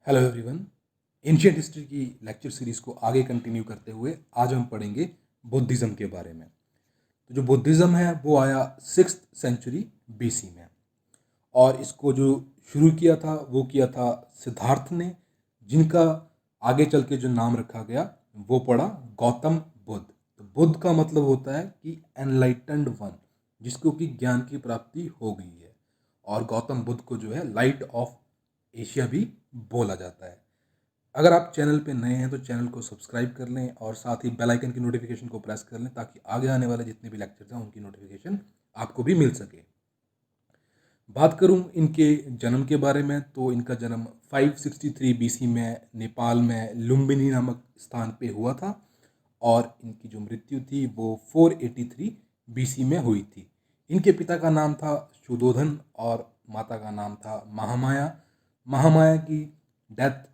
Hello everyone. Ancient history की lecture series को आगे कंटिन्यू करते हुए आज हम पढ़ेंगे बुद्धिज़्म के बारे में। तो जो बुद्धिज़्म है वो आया 6th सेंचुरी बीसी में, और इसको जो शुरू किया था वो किया था सिद्धार्थ ने, जिनका आगे चल के जो नाम रखा गया वो पड़ा गौतम बुद्ध। तो बुद्ध का मतलब होता है कि एनलाइटेंड वन, जिसको कि ज्ञान की प्राप्ति हो गई है, और गौतम बुद्ध को जो है लाइट ऑफ एशिया भी बोला जाता है। अगर आप चैनल पे नए हैं तो चैनल को सब्सक्राइब कर लें और साथ ही बेल आइकन की नोटिफिकेशन को प्रेस कर लें, ताकि आगे आने वाले जितने भी लेक्चर्स हैं उनकी नोटिफिकेशन आपको भी मिल सके। बात करूं इनके जन्म के बारे में, तो इनका जन्म 563 बीसी में नेपाल में लुम्बिनी नामक स्थान पे हुआ था, और इनकी जो मृत्यु थी वो 483 बीसी में हुई थी। इनके पिता का नाम था शुद्धोधन और माता का नाम था महामाया। महामाया की डेथ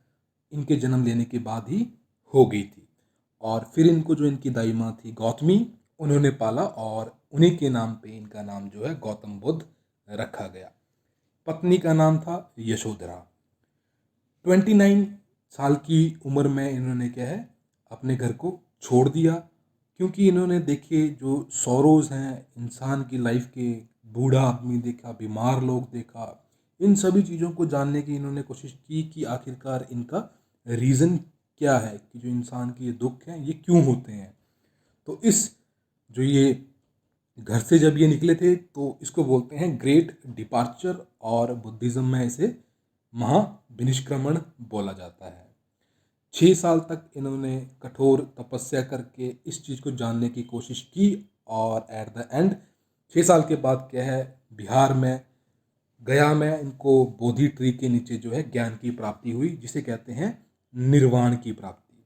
इनके जन्म लेने के बाद ही हो गई थी, और फिर इनको जो इनकी दाई माँ थी गौतमी, उन्होंने पाला और उन्हीं के नाम पे इनका नाम जो है गौतम बुद्ध रखा गया। पत्नी का नाम था यशोधरा। 29 साल की उम्र में इन्होंने क्या है अपने घर को छोड़ दिया, क्योंकि इन्होंने देखे जो सॉरोज हैं इंसान की लाइफ के, बूढ़ा आदमी देखा, बीमार लोग देखा, इन सभी चीज़ों को जानने की इन्होंने कोशिश की कि आखिरकार इनका रीज़न क्या है, कि जो इंसान के ये दुख हैं ये क्यों होते हैं। तो इस जो ये घर से जब ये निकले थे तो इसको बोलते हैं ग्रेट डिपार्चर, और बुद्धिज़्म में इसे महाविनिष्क्रमण बोला जाता है। 6 साल तक इन्होंने कठोर तपस्या करके इस चीज़ को जानने की कोशिश की, और एट द एंड 6 साल के बाद क्या है बिहार में गया में इनको बोधि ट्री के नीचे जो है ज्ञान की प्राप्ति हुई, जिसे कहते हैं निर्वाण की प्राप्ति।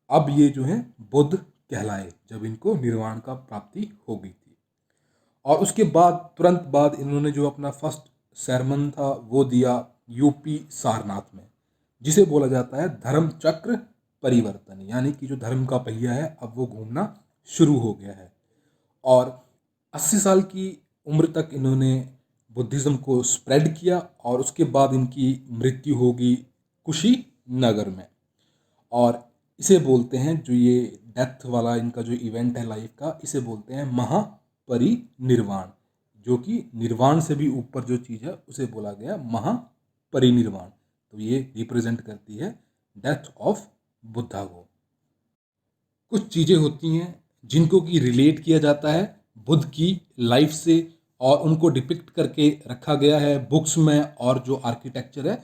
अब ये जो है बुद्ध कहलाए जब इनको निर्वाण का प्राप्ति हो गई थी। और उसके बाद तुरंत बाद इन्होंने जो अपना फर्स्ट सरमन था वो दिया यूपी सारनाथ में, जिसे बोला जाता है धर्म चक्र परिवर्तन, यानी कि जो धर्म का पहिया है अब वो घूमना शुरू हो गया है। और 80 साल की उम्र तक इन्होंने बुद्धिज़्म को स्प्रेड किया, और उसके बाद इनकी मृत्यु हो गई कुशीनगर में। और इसे बोलते हैं जो ये डेथ वाला इनका जो इवेंट है लाइफ का, इसे बोलते हैं महापरिनिर्वाण, जो कि निर्वाण से भी ऊपर जो चीज़ है उसे बोला गया महापरिनिर्वाण। तो ये रिप्रेजेंट करती है डेथ ऑफ बुद्धा को। कुछ चीज़ें होती हैं जिनको कि रिलेट किया जाता है बुद्ध की लाइफ से, और उनको डिपिक्ट करके रखा गया है बुक्स में, और जो आर्किटेक्चर है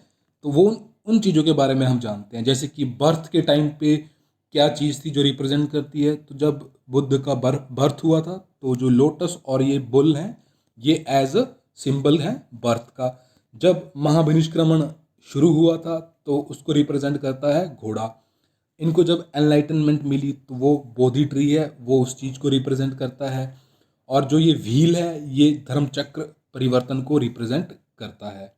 तो वो उन चीज़ों के बारे में हम जानते हैं। जैसे कि बर्थ के टाइम पे क्या चीज़ थी जो रिप्रेजेंट करती है, तो जब बुद्ध का बर्थ हुआ था तो जो लोटस और ये बुल हैं ये एज अ सिंबल है बर्थ का। जब महाविनिष्क्रमण शुरू हुआ था तो उसको रिप्रेजेंट करता है घोड़ा। इनको जब एनलाइटनमेंट मिली तो वो बोधि ट्री है, वो उस चीज़ को रिप्रेजेंट करता है। और जो ये व्हील है ये धर्म चक्र परिवर्तन को रिप्रेजेंट करता है।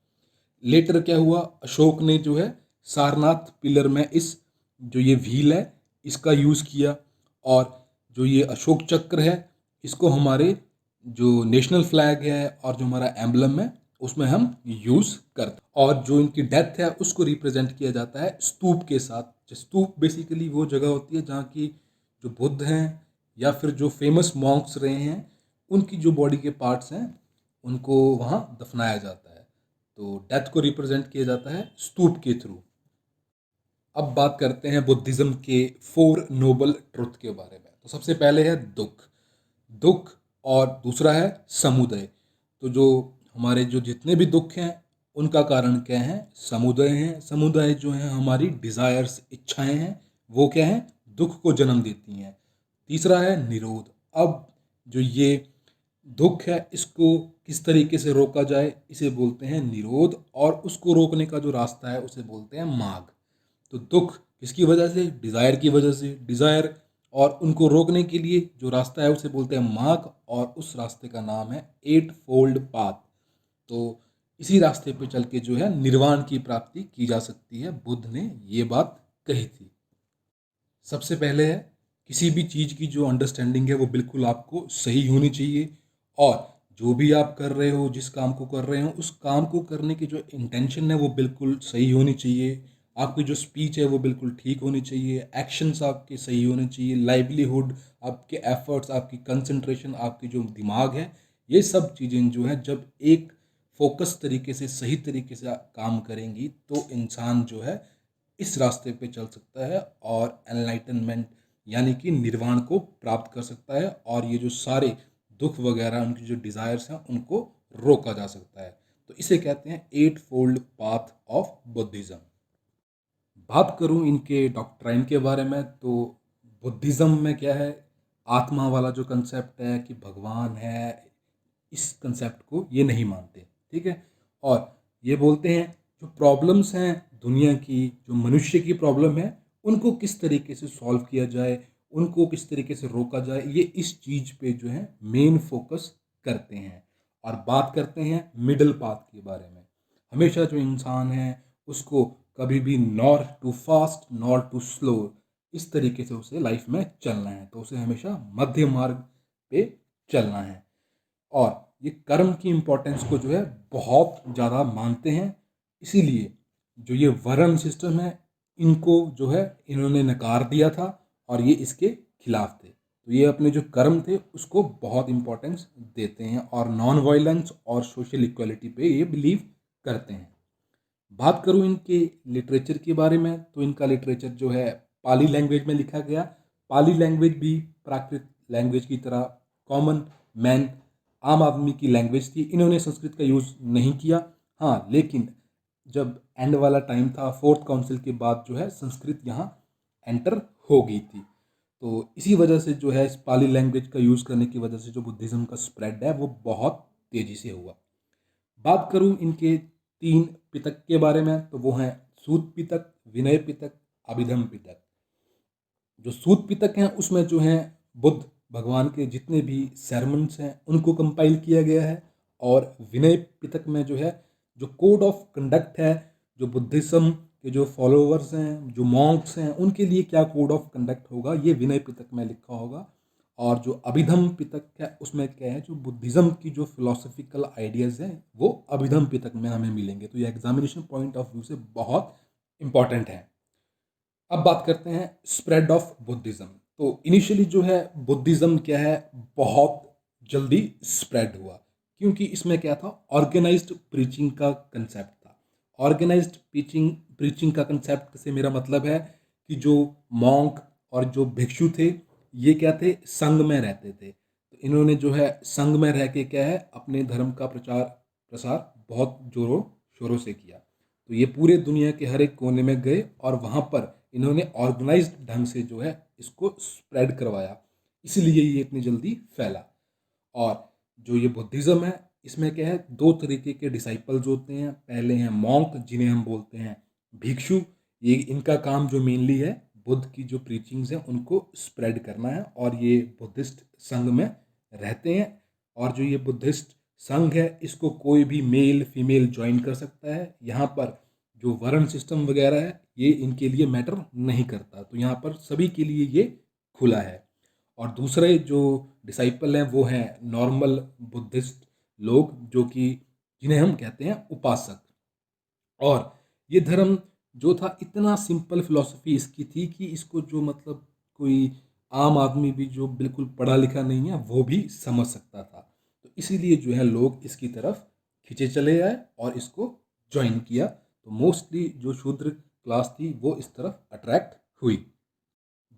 लेटर क्या हुआ, अशोक ने जो है सारनाथ पिलर में इस जो ये व्हील है इसका यूज़ किया, और जो ये अशोक चक्र है इसको हमारे जो नेशनल फ्लैग है और जो हमारा एम्बलम है उसमें हम यूज़ करते हैं। और जो इनकी डेथ है उसको रिप्रेजेंट किया जाता है स्तूप के साथ। स्तूप बेसिकली वो जगह होती है जहाँ की जो बुद्ध हैं या फिर जो फेमस मॉन्क्स रहे हैं उनकी जो बॉडी के पार्ट्स हैं उनको वहाँ दफनाया जाता है। तो डेथ को रिप्रेजेंट किया जाता है स्तूप के थ्रू। अब बात करते हैं बुद्धिज़्म के 4 नोबल ट्रुथ के बारे में। तो सबसे पहले है दुख, दुख, और दूसरा है समुदय। तो जो हमारे जो जितने भी दुख हैं उनका कारण क्या है, समुदय हैं। समुदाय जो है हमारी डिज़ायर्स, इच्छाएं हैं, वो क्या है दुख को जन्म देती हैं। तीसरा है निरोध। अब जो ये दुख है इसको किस तरीके से रोका जाए इसे बोलते हैं निरोध, और उसको रोकने का जो रास्ता है उसे बोलते हैं मार्ग। तो दुख किसकी वजह से, डिज़ायर की वजह से, डिज़ायर और उनको रोकने के लिए जो रास्ता है उसे बोलते हैं मार्ग, और उस रास्ते का नाम है 8 फोल्ड पाथ। तो इसी रास्ते पे चल के जो है निर्वाण की प्राप्ति की जा सकती है, बुद्ध ने ये बात कही थी। सबसे पहले है किसी भी चीज़ की जो अंडरस्टैंडिंग है वो बिल्कुल आपको सही होनी चाहिए, और जो भी आप कर रहे हो, जिस काम को कर रहे हो, उस काम को करने की जो इंटेंशन है वो बिल्कुल सही होनी चाहिए। आपकी जो स्पीच है वो बिल्कुल ठीक होनी चाहिए, एक्शंस आपके सही होने चाहिए, लाइवलीहुड, आपके एफर्ट्स, आपकी कंसंट्रेशन, आपकी जो दिमाग है, ये सब चीज़ें जो है जब एक फोकस तरीके से सही तरीके से काम करेंगी तो इंसान जो है इस रास्ते पे चल सकता है और एनलाइटनमेंट यानी कि निर्वाण को प्राप्त कर सकता है, और ये जो सारे दुख वगैरह उनकी जो डिज़ायर्स हैं उनको रोका जा सकता है। तो इसे कहते हैं eightfold path of Buddhism. बात करूं इनके डॉक्ट्राइन के बारे में तो बुद्धिज़्म में क्या है, आत्मा वाला जो कंसेप्ट है कि भगवान है, इस कंसेप्ट को ये नहीं मानते, ठीक है। और ये बोलते हैं जो प्रॉब्लम्स हैं दुनिया की, जो मनुष्य की प्रॉब्लम है, उनको किस तरीके से सॉल्व किया जाए, उनको किस तरीके से रोका जाए, ये इस चीज़ पे जो है मेन फोकस करते हैं। और बात करते हैं मिडल पाथ के बारे में। हमेशा जो इंसान है उसको कभी भी nor too fast nor too slow, इस तरीके से उसे लाइफ में चलना है, तो उसे हमेशा मध्य मार्ग पे चलना है। और ये कर्म की इम्पोर्टेंस को जो है बहुत ज़्यादा मानते हैं, इसीलिए जो ये वर्ण सिस्टम है इनको जो है इन्होंने नकार दिया था और ये इसके खिलाफ थे। तो ये अपने जो कर्म थे उसको बहुत इम्पोर्टेंस देते हैं और नॉन वायलेंस और सोशल इक्वलिटी पे ये बिलीव करते हैं। बात करूँ इनके लिटरेचर के बारे में तो इनका लिटरेचर जो है पाली लैंग्वेज में लिखा गया। पाली लैंग्वेज भी प्राकृत लैंग्वेज की तरह कॉमन मैन, आम आदमी की लैंग्वेज थी। इन्होंने संस्कृत का यूज़ नहीं किया। हाँ, लेकिन जब एंड वाला टाइम था, फोर्थ काउंसिल के बाद जो है संस्कृत यहाँ एंटर हो गई थी। तो इसी वजह से जो है इस पाली लैंग्वेज का यूज़ करने की वजह से जो बुद्धिज़्म का स्प्रेड है वो बहुत तेज़ी से हुआ। बात करूं इनके तीन पितक के बारे में तो वो हैं सूत पितक, विनय पितक, अभिधम पितक। जो सूत पितक हैं उसमें जो है बुद्ध भगवान के जितने भी sermons हैं उनको कंपाइल किया गया है, और विनय पितक में जो है जो कोड ऑफ कंडक्ट है, जो बुद्धिज्म के जो फॉलोअर्स हैं, जो मॉन्क्स हैं, उनके लिए क्या कोड ऑफ कंडक्ट होगा ये विनय पितक में लिखा होगा। और जो अभिधम पितक है उसमें क्या है, जो बुद्धिज्म की जो फिलोसफिकल आइडियाज़ हैं वो अभिधम पितक में हमें मिलेंगे। तो ये एग्जामिनेशन पॉइंट ऑफ व्यू से बहुत इंपॉर्टेंट है। अब बात करते हैं स्प्रेड ऑफ बुद्धिज्म। तो इनिशियली जो है बुद्धिज्म क्या है, बहुत जल्दी स्प्रेड हुआ, क्योंकि इसमें क्या था, ऑर्गेनाइज्ड प्रीचिंग का कंसेप्ट था। ऑर्गेनाइज्ड प्रीचिंग का कंसेप्ट से मेरा मतलब है कि जो मॉन्क और जो भिक्षु थे ये क्या थे, संघ में रहते थे। तो इन्होंने जो है संघ में रह के क्या है अपने धर्म का प्रचार प्रसार बहुत जोरों शोरों से किया। तो ये पूरे दुनिया के हर एक कोने में गए और वहाँ पर इन्होंने ऑर्गेनाइज्ड ढंग से जो है इसको स्प्रेड करवाया, इसलिए ये इतनी जल्दी फैला। और जो ये बुद्धिज़्म है इसमें क्या है, दो तरीके के डिसाइपल्स होते हैं। पहले हैं मॉन्क जिन्हें हम बोलते हैं भिक्षु। ये इनका काम जो मेनली है बुद्ध की जो प्रीचिंग्स हैं उनको स्प्रेड करना है, और ये बुद्धिस्ट संघ में रहते हैं। और जो ये बुद्धिस्ट संघ है इसको कोई भी मेल फीमेल ज्वाइन कर सकता है। यहाँ पर जो वर्ण सिस्टम वगैरह है ये इनके लिए मैटर नहीं करता, तो यहाँ पर सभी के लिए ये खुला है। और दूसरे जो डिसाइपल हैं वो हैं नॉर्मल बुद्धिस्ट लोग, जो कि जिन्हें हम कहते हैं उपासक। और ये धर्म जो था इतना सिंपल फिलॉसफी इसकी थी कि इसको जो मतलब कोई आम आदमी भी जो बिल्कुल पढ़ा लिखा नहीं है वो भी समझ सकता था। तो इसीलिए जो है लोग इसकी तरफ खींचे चले आए और इसको ज्वाइन किया। तो मोस्टली जो शूद्र क्लास थी वो इस तरफ अट्रैक्ट हुई।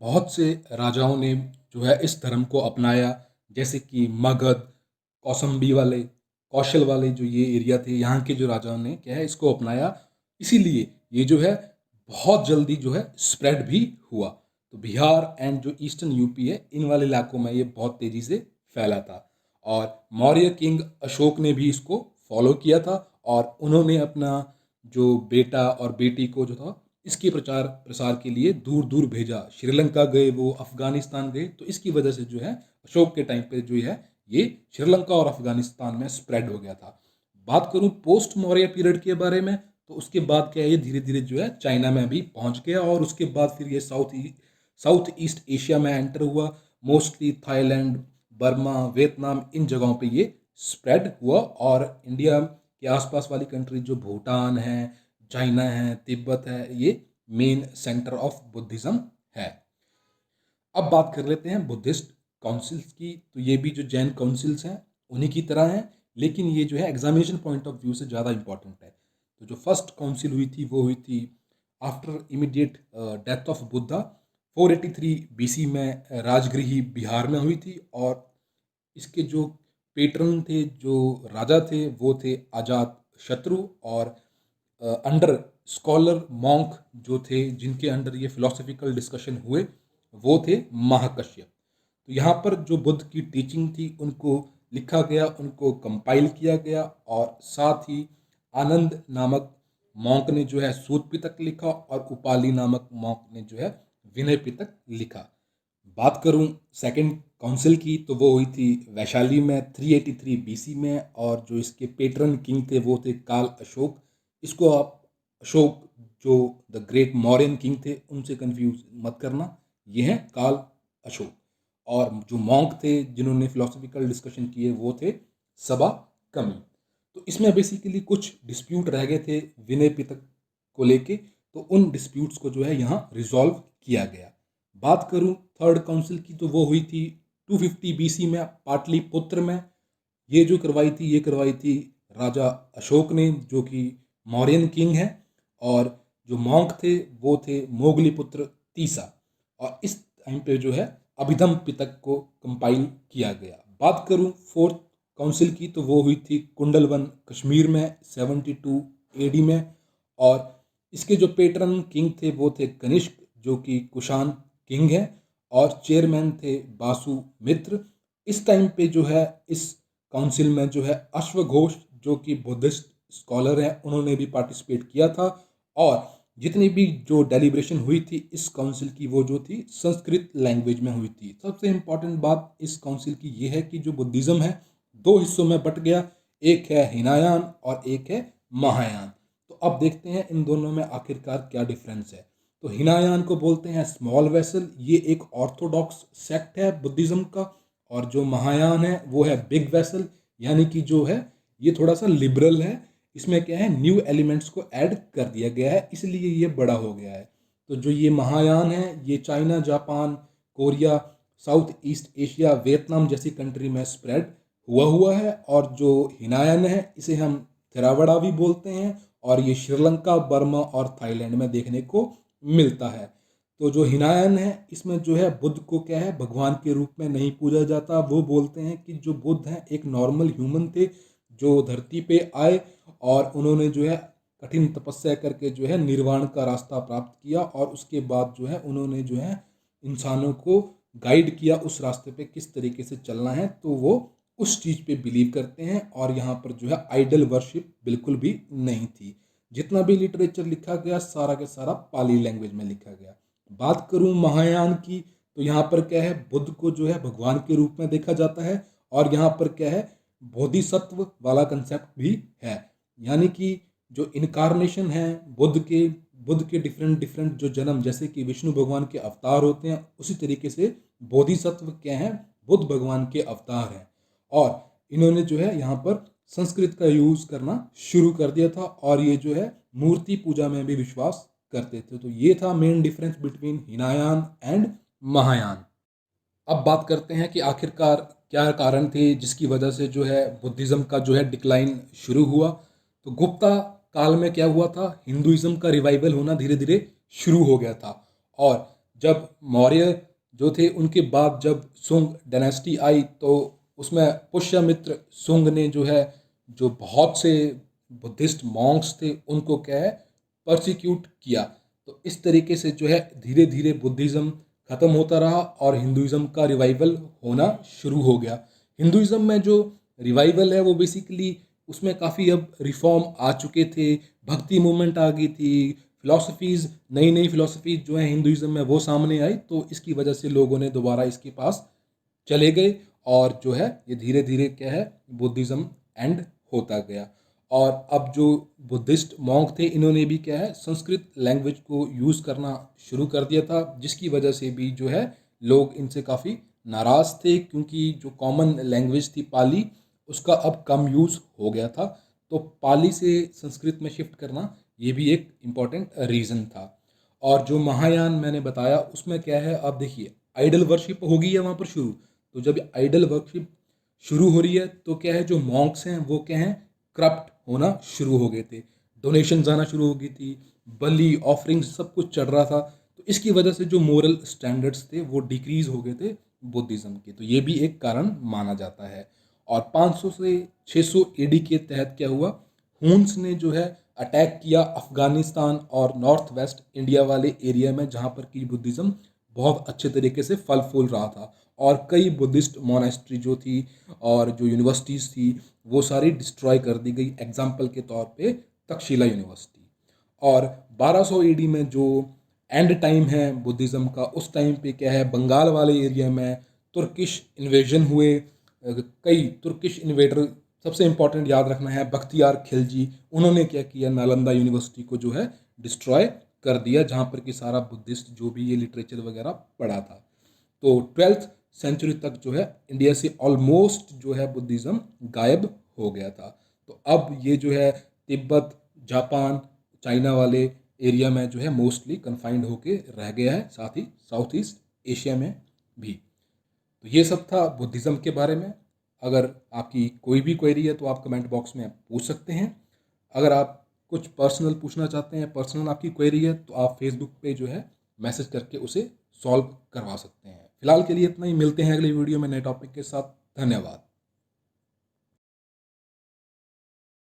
बहुत से राजाओं ने जो है इस धर्म को अपनाया, जैसे कि मगध, कौशंबी वाले, कौशल वाले जो ये एरिया थे, यहाँ के जो राजाओं ने क्या है इसको अपनाया, इसीलिए ये जो है बहुत जल्दी जो है स्प्रेड भी हुआ। तो बिहार एंड जो ईस्टर्न यूपी है इन वाले इलाकों में ये बहुत तेज़ी से फैला था। और मौर्य किंग अशोक ने भी इसको फॉलो किया था, और उन्होंने अपना जो बेटा और बेटी को जो था इसके प्रचार प्रसार के लिए दूर दूर भेजा। श्रीलंका गए वो, अफगानिस्तान गए। तो इसकी वजह से जो है अशोक के टाइम पे जो है ये श्रीलंका और अफगानिस्तान में स्प्रेड हो गया था। बात करूं पोस्ट मौर्य पीरियड के बारे में तो उसके बाद क्या है, ये धीरे धीरे जो है चाइना में भी पहुंच गया, और उसके बाद फिर ये साउथ ईस्ट एशिया में एंटर हुआ। मोस्टली थाईलैंड, बर्मा, वियतनाम, इन जगहों पे ये स्प्रेड हुआ। और इंडिया के आसपास वाली कंट्री जो भूटान है, चाइना है, तिब्बत है, ये मेन सेंटर ऑफ बुद्धिज़्म है। अब बात कर लेते हैं बुद्धिस्ट काउंसिल्स की। तो ये भी जो जैन काउंसिल्स हैं उन्हीं की तरह हैं, लेकिन ये जो है एग्जामिनेशन पॉइंट ऑफ व्यू से ज़्यादा इंपॉर्टेंट है। तो जो फर्स्ट काउंसिल हुई थी वो हुई थी after immediate death of Buddha 483 BC में राजगृही बिहार में हुई थी। और इसके जो पेट्रन थे, जो राजा थे, वो थे अजात शत्रु। और अंडर स्कॉलर मॉन्क जो थे, जिनके अंडर ये फिलोसफिकल डिस्कशन हुए, वो थे महाकश्यप। तो यहाँ पर जो बुद्ध की टीचिंग थी उनको लिखा गया, उनको कंपाइल किया गया। और साथ ही आनंद नामक मॉन्क ने जो है सूत पिटक लिखा, और उपाली नामक मॉन्क ने जो है विनय पिटक लिखा। बात करूं सेकंड काउंसिल की, तो वो हुई थी वैशाली में 383 बीसी में। और जो इसके पेट्रन किंग थे वो थे काल अशोक। इसको आप अशोक जो द ग्रेट मौर्यन किंग थे उनसे कंफ्यूज मत करना, ये हैं काल अशोक। और जो मॉन्क थे जिन्होंने फिलोसफिकल डिस्कशन किए वो थे सबा कमी। तो इसमें बेसिकली कुछ डिस्प्यूट रह गए थे विनय पिटक को लेके, तो उन डिस्प्यूट्स को जो है यहाँ रिजॉल्व किया गया। बात करूं थर्ड काउंसिल की, तो वो हुई थी 250 बीसी में पाटलिपुत्र में। ये जो करवाई थी, ये करवाई थी राजा अशोक ने, जो कि मौर्यन किंग है। और जो मॉन्क थे वो थे मोगलीपुत्र तीसा। और इस टाइम पे जो है अभिधम पिटक को कंपाइल किया गया। बात करूं फोर्थ काउंसिल की, तो वो हुई थी कुंडलवन कश्मीर में 72 एडी में। और इसके जो पेट्रन किंग थे वो थे कनिष्क, जो कि कुषाण किंग है। और चेयरमैन थे बासु मित्र। इस टाइम पे जो है इस काउंसिल में जो है अश्वघोष, जो कि बुद्धिस्ट स्कॉलर हैं, उन्होंने भी पार्टिसिपेट किया था। और जितनी भी जो डेलिब्रेशन हुई थी इस काउंसिल की, वो जो थी संस्कृत लैंग्वेज में हुई थी। सबसे इम्पॉर्टेंट बात इस काउंसिल की ये है कि जो बुद्धिज़्म है दो हिस्सों में बट गया, एक है हिनायान और एक है महायान। तो अब देखते हैं इन दोनों में आखिरकार क्या डिफरेंस है। तो हिनायान को बोलते हैं स्मॉल वेसल, ये एक ऑर्थोडॉक्स सेक्ट है बुद्धिज़्म का। और जो महायान है वो है बिग वेसल, यानी कि जो है ये थोड़ा सा लिबरल है। इसमें क्या है, न्यू एलिमेंट्स को ऐड कर दिया गया है, इसलिए ये बड़ा हो गया है। तो जो ये महायान है ये China, Japan, Korea, south east Asia, Vietnam जैसी कंट्री में स्प्रेड हुआ है। और जो हिनायन है इसे हम थेरावड़ा भी बोलते हैं, और ये श्रीलंका, बर्मा और थाईलैंड में देखने को मिलता है। तो जो हिनायन है इसमें जो है बुद्ध को क्या है, भगवान के रूप में नहीं पूजा जाता। वो बोलते हैं कि जो बुद्ध हैं एक नॉर्मल ह्यूमन थे जो धरती पे आए, और उन्होंने जो है कठिन तपस्या करके जो है निर्वाण का रास्ता प्राप्त किया। और उसके बाद जो है उन्होंने जो है इंसानों को गाइड किया उस रास्ते पे किस तरीके से चलना है। तो वो उस चीज़ पे बिलीव करते हैं। और यहाँ पर जो है आइडल वर्शिप बिल्कुल भी नहीं थी। जितना भी लिटरेचर लिखा गया सारा के सारा पाली लैंग्वेज में लिखा गया। बात करूँ महायान की, तो यहाँ पर क्या है, बुद्ध को जो है भगवान के रूप में देखा जाता है। और यहाँ पर क्या है, बोधिसत्व वाला कंसेप्ट भी है, यानी कि जो इनकारनेशन है बुद्ध के डिफरेंट डिफरेंट जो जन्म, जैसे कि विष्णु भगवान के अवतार होते हैं, उसी तरीके से बोधिसत्व क्या है, बुद्ध भगवान के अवतार हैं। और इन्होंने जो है यहाँ पर संस्कृत का यूज़ करना शुरू कर दिया था, और ये जो है मूर्ति पूजा में भी विश्वास करते थे। तो ये था main difference between Hinayana and Mahayana. अब बात करते हैं कि आखिरकार क्या कारण थे जिसकी वजह से जो है बुद्धिज़्म का जो है डिक्लाइन शुरू हुआ। तो गुप्ता काल में क्या हुआ था, हिंदुइज्म का रिवाइवल होना धीरे धीरे शुरू हो गया था। और जब मौर्य जो थे उनके बाद जब सुंग डायनेस्टी आई, तो उसमें पुष्यमित्र सुंग ने जो है जो बहुत से बुद्धिस्ट मॉन्क्स थे उनको क्या है परसिक्यूट किया। तो इस तरीके से जो है धीरे धीरे बुद्धिज़्म ख़त्म होता रहा और हिंदुइज्म का रिवाइवल होना शुरू हो गया। हिंदुइज्म में जो रिवाइवल है वो बेसिकली उसमें काफ़ी अब रिफॉर्म आ चुके थे, भक्ति मूवमेंट आ गई थी, फिलॉसफीज़, नई नई फिलॉसफीज जो है हिंदुइज्म में वो सामने आई। तो इसकी वजह से लोगों ने दोबारा इसके पास चले गए, और जो है ये धीरे धीरे क्या है बुद्धिज़्म एंड होता गया। और अब जो बुद्धिस्ट मॉन्क थे इन्होंने भी क्या है संस्कृत लैंग्वेज को यूज़ करना शुरू कर दिया था, जिसकी वजह से भी जो है लोग इनसे काफ़ी नाराज़ थे, क्योंकि जो कॉमन लैंग्वेज थी पाली उसका अब कम यूज़ हो गया था। तो पाली से संस्कृत में शिफ्ट करना ये भी एक इम्पॉर्टेंट रीज़न था। और जो महायान मैंने बताया उसमें क्या है, आप देखिए आइडल वर्शिप होगी है वहाँ पर शुरू। तो जब आइडल वर्शिप शुरू हो रही है तो क्या है, जो मॉन्क्स हैं वो क्या हैं, करप्ट होना शुरू हो गए थे, डोनेशन आना शुरू हो गई थी, बलि ऑफरिंग सब कुछ चढ़ रहा था। तो इसकी वजह से जो मोरल स्टैंडर्ड्स थे वो डिक्रीज हो गए थे बुद्धिज़्म के। तो ये भी एक कारण माना जाता है। और 500 से 600 एडी के तहत क्या हुआ, हुन्स ने जो है अटैक किया अफगानिस्तान और नॉर्थ वेस्ट इंडिया वाले एरिया में, जहाँ पर कि बुद्धिज़्म बहुत अच्छे तरीके से फल फूल रहा था। और कई बुद्धिस्ट मोनेस्ट्री जो थी और जो यूनिवर्सिटीज़ थी वो सारी डिस्ट्रॉय कर दी गई। एग्जाम्पल के तौर पे तक्षशिला यूनिवर्सिटी। और 1200 ईडी में जो एंड टाइम है बुद्धिज़्म का, उस टाइम पे क्या है, बंगाल वाले एरिया में तुर्किश इन्वेजन हुए। कई तुर्किश इन्वेडर, सबसे इंपॉर्टेंट याद रखना है बख्तियार खिलजी, उन्होंने क्या किया, नालंदा यूनिवर्सिटी को जो है डिस्ट्रॉय कर दिया, जहाँ पर कि सारा बुद्धिस्ट जो भी ये लिटरेचर वगैरह पढ़ा था। तो 12th सेंचुरी तक जो है इंडिया से ऑलमोस्ट जो है बुद्धिज़्म गायब हो गया था। तो अब ये जो है तिब्बत, जापान, चाइना वाले एरिया में जो है मोस्टली कन्फाइंड होके रह गया है, साथ ही साउथ ईस्ट एशिया में भी। तो ये सब था बुद्धिज़्म के बारे में। अगर आपकी कोई भी क्वेरी है तो आप कमेंट बॉक्स में पूछ सकते हैं। अगर आप कुछ पर्सनल पूछना चाहते हैं, पर्सनल आपकी क्वेरी है, तो आप फेसबुक पे जो है मैसेज करके उसे सॉल्व करवा सकते हैं। फिलहाल के लिए इतना ही, मिलते हैं अगली वीडियो में नए टॉपिक के साथ। धन्यवाद।